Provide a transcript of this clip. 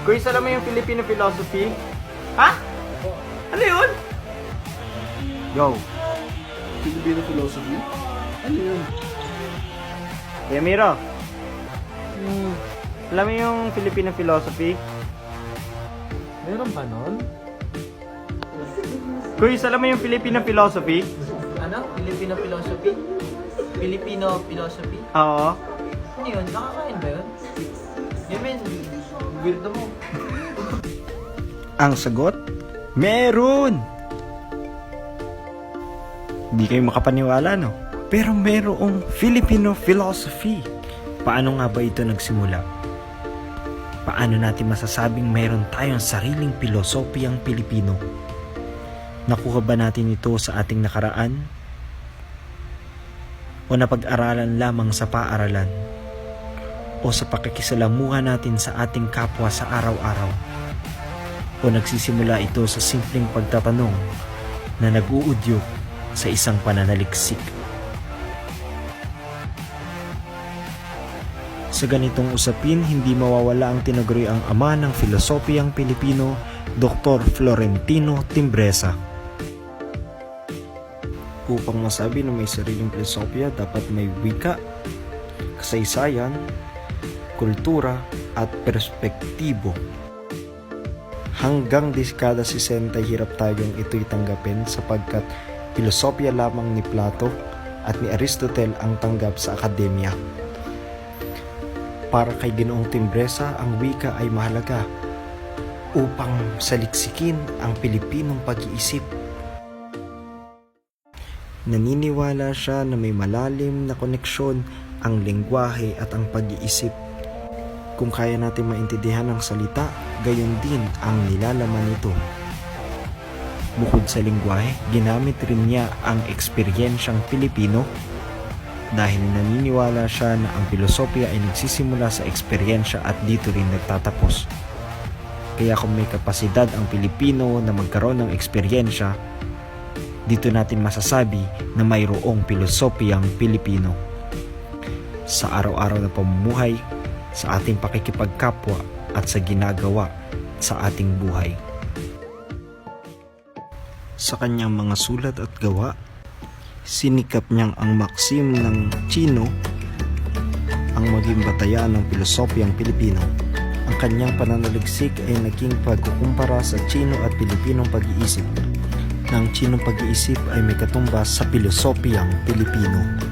Kuya, alam mo yung Filipino philosophy? Ha? Ano yun? Go. Filipino philosophy? Ano yun? Kuya Miro, alam mo yung Filipino philosophy? Meron pa nun? Kuya, alam mo yung Filipino philosophy? Ano? Filipino philosophy? Filipino philosophy? Oo. Ano yun? Nakakain ba yun? Yemen, weirdo mo. Ang sagot? Meron! Di kayo makapaniwala, no? Pero merong Filipino philosophy. Paano nga ba ito nagsimula? Paano natin masasabing mayroon tayong sariling pilosopiyang Pilipino? Nakuha ba natin ito sa ating nakaraan? O napag-aralan lamang sa paaralan? O sa pakikisalamuha natin sa ating kapwa sa araw-araw? O nagsisimula ito sa simpleng pagtatanong na nag-uudyok sa isang pananaliksik? Sa ganitong usapin, hindi mawawala ang tinaguri ang ama ng filosopiyang Pilipino, Dr. Florentino Timbresa. Upang masabi na may sariling filosofiya, dapat may wika, kasaysayan, kultura at perspektibo. Hanggang dekada 60 hirap tayong ito'y tanggapin sapagkat filosofiya lamang ni Plato at ni Aristotle ang tanggap sa akademya. Para kay Ginoong Timbresa, ang wika ay mahalaga upang saliksikin ang Pilipinong pag-iisip. Naniniwala siya na may malalim na koneksyon ang lengguwahe at ang pag-iisip. Kung kaya natin maintindihan ang salita, gayon din ang nilalaman nito. Bukod sa lengguwahe, ginamit rin niya ang eksperyensyang Pilipino dahil naniniwala siya na ang filosofiya ay nagsisimula sa eksperyensya at dito rin nagtatapos. Kaya kung may kapasidad ang Pilipino na magkaroon ng eksperyensya, dito natin masasabi na mayroong filosofiyang Pilipino. Sa araw-araw na pamumuhay, sa ating pakikipagkapwa at sa ginagawa sa ating buhay. Sa kanyang mga sulat at gawa, sinikap niyang ang maksim ng Chino ang maging batayan ng filosofiyang Pilipino. Ang kanyang pananaliksik ay naging pagkukumpara sa Chino at Pilipinong pag-iisip. Ng Chinong pag-iisip ay may katumbas sa filosofiyang Pilipino.